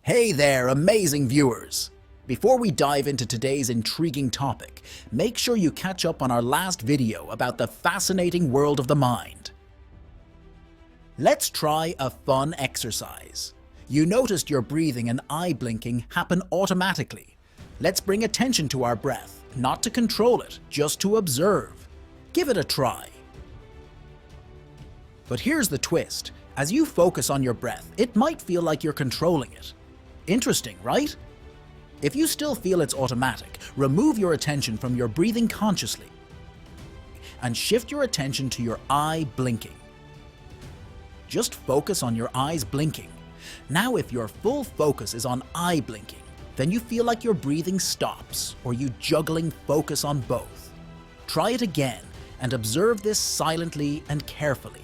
Hey there, amazing viewers! Before we dive into today's intriguing topic, make sure you catch up on our last video about the fascinating world of the mind. Let's try a fun exercise. You noticed your breathing and eye blinking happen automatically. Let's bring attention to our breath, not to control it, just to observe. Give it a try. But here's the twist. As you focus on your breath, it might feel like you're controlling it. Interesting, right? If you still feel it's automatic, remove your attention from your breathing consciously and shift your attention to your eye blinking. Just focus on your eyes blinking. Now, if your full focus is on eye blinking, then you feel like your breathing stops or you juggling focus on both. Try it again and observe this silently and carefully.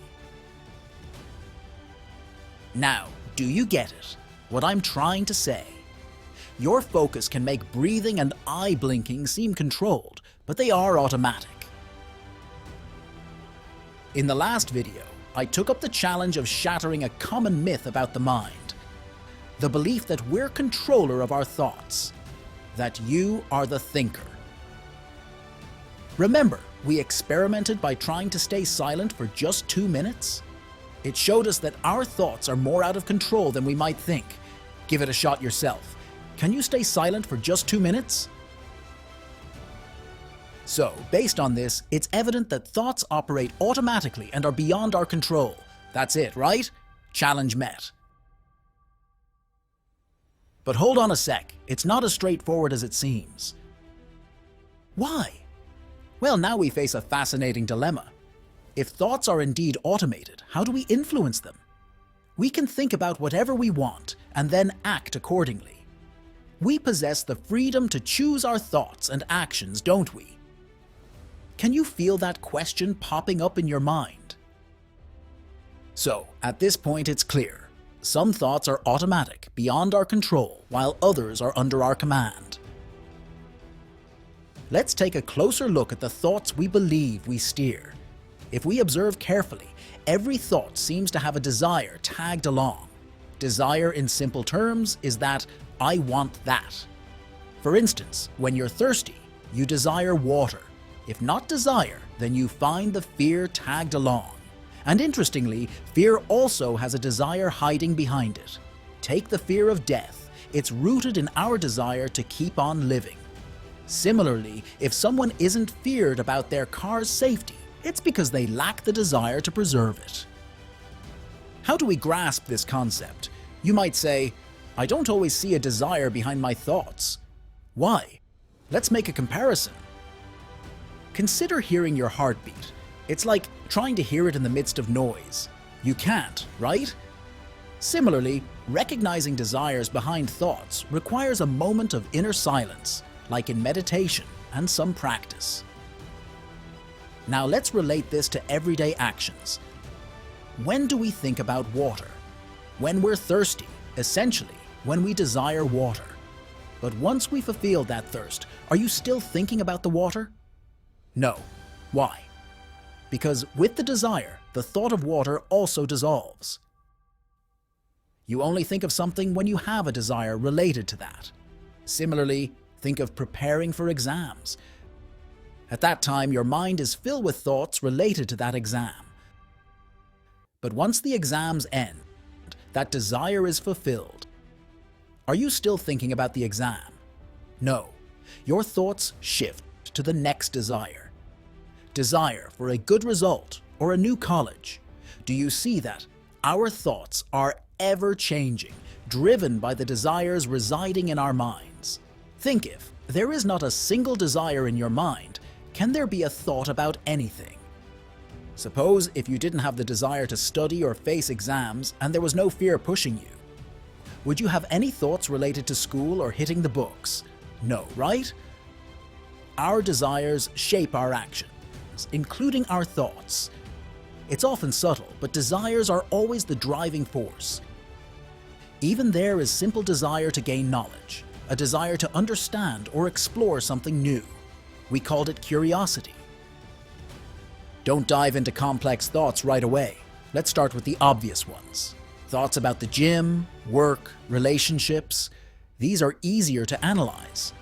Now, do you get it? What I'm trying to say? Your focus can make breathing and eye blinking seem controlled, but they are automatic. In the last video, I took up the challenge of shattering a common myth about the mind. The belief that we're controller of our thoughts. That you are the thinker. Remember, we experimented by trying to stay silent for just 2 minutes? It showed us that our thoughts are more out of control than we might think. Give it a shot yourself. Can you stay silent for just 2 minutes? So, based on this, it's evident that thoughts operate automatically and are beyond our control. That's it, right? Challenge met. But hold on a sec, it's not as straightforward as it seems. Why? Well, now we face a fascinating dilemma. If thoughts are indeed automated, how do we influence them? We can think about whatever we want and then act accordingly. We possess the freedom to choose our thoughts and actions, don't we? Can you feel that question popping up in your mind? So, at this point it's clear. Some thoughts are automatic, beyond our control, while others are under our command. Let's take a closer look at the thoughts we believe we steer. If we observe carefully, every thought seems to have a desire tagged along. Desire in simple terms is that I want that. For instance, when you're thirsty, you desire water. If not desire, then you find the fear tagged along. And interestingly, fear also has a desire hiding behind it. Take the fear of death. It's rooted in our desire to keep on living. Similarly, if someone isn't feared about their car's safety, it's because they lack the desire to preserve it. How do we grasp this concept? You might say, I don't always see a desire behind my thoughts. Why? Let's make a comparison. Consider hearing your heartbeat. It's like trying to hear it in the midst of noise. You can't, right? Similarly, recognizing desires behind thoughts requires a moment of inner silence, like in meditation and some practice. Now let's relate this to everyday actions. When do we think about water? When we're thirsty, essentially, when we desire water. But once we fulfill that thirst, are you still thinking about the water? No. Why? Because with the desire, the thought of water also dissolves. You only think of something when you have a desire related to that. Similarly, think of preparing for exams. At that time, your mind is filled with thoughts related to that exam. But once the exams end, that desire is fulfilled. Are you still thinking about the exam? No. Your thoughts shift to the next desire. Desire for a good result or a new college. Do you see that our thoughts are ever changing, driven by the desires residing in our minds? Think if there is not a single desire in your mind, can there be a thought about anything? Suppose if you didn't have the desire to study or face exams and there was no fear pushing you. Would you have any thoughts related to school or hitting the books? No, right? Our desires shape our actions, including our thoughts. It's often subtle, but desires are always the driving force. Even there is simple desire to gain knowledge, a desire to understand or explore something new. We called it curiosity. Don't dive into complex thoughts right away. Let's start with the obvious ones. Thoughts about the gym, work, relationships, these are easier to analyze.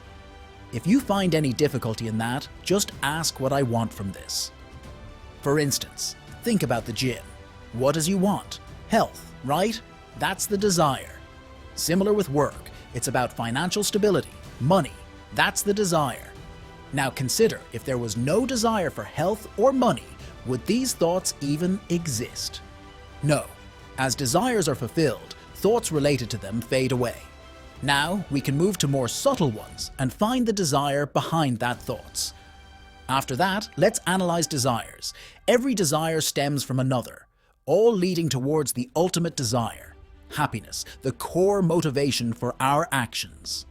If you find any difficulty in that, just ask what I want from this. For instance, think about the gym. What does you want? Health, right? That's the desire. Similar with work, it's about financial stability, money. That's the desire. Now consider, if there was no desire for health or money, would these thoughts even exist? No. As desires are fulfilled, thoughts related to them fade away. Now, we can move to more subtle ones and find the desire behind that thoughts. After that, let's analyze desires. Every desire stems from another, all leading towards the ultimate desire, happiness, the core motivation for our actions.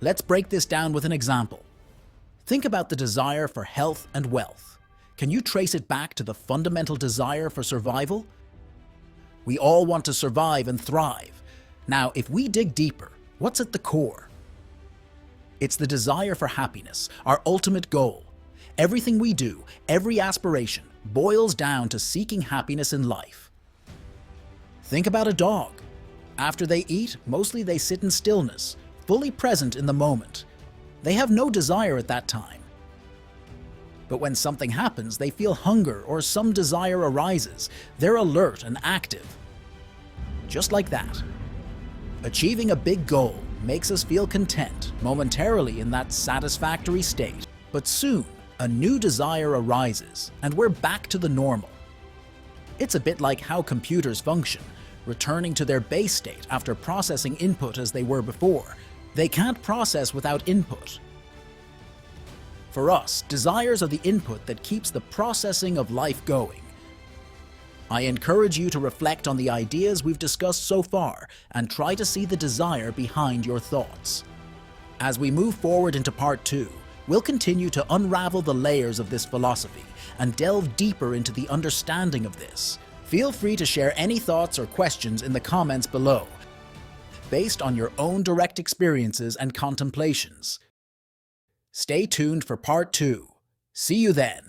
Let's break this down with an example. Think about the desire for health and wealth. Can you trace it back to the fundamental desire for survival? We all want to survive and thrive. Now, if we dig deeper, what's at the core? It's the desire for happiness, our ultimate goal. Everything we do, every aspiration, boils down to seeking happiness in life. Think about a dog. After they eat, mostly they sit in stillness, fully present in the moment. They have no desire at that time. But when something happens, they feel hunger or some desire arises. They're alert and active. Just like that. Achieving a big goal makes us feel content momentarily in that satisfactory state. But soon, a new desire arises and we're back to the normal. It's a bit like how computers function, returning to their base state after processing input as they were before. They can't process without input. For us, desires are the input that keeps the processing of life going. I encourage you to reflect on the ideas we've discussed so far and try to see the desire behind your thoughts. As we move forward into part 2, we'll continue to unravel the layers of this philosophy and delve deeper into the understanding of this. Feel free to share any thoughts or questions in the comments below, based on your own direct experiences and contemplations. Stay tuned for part 2. See you then.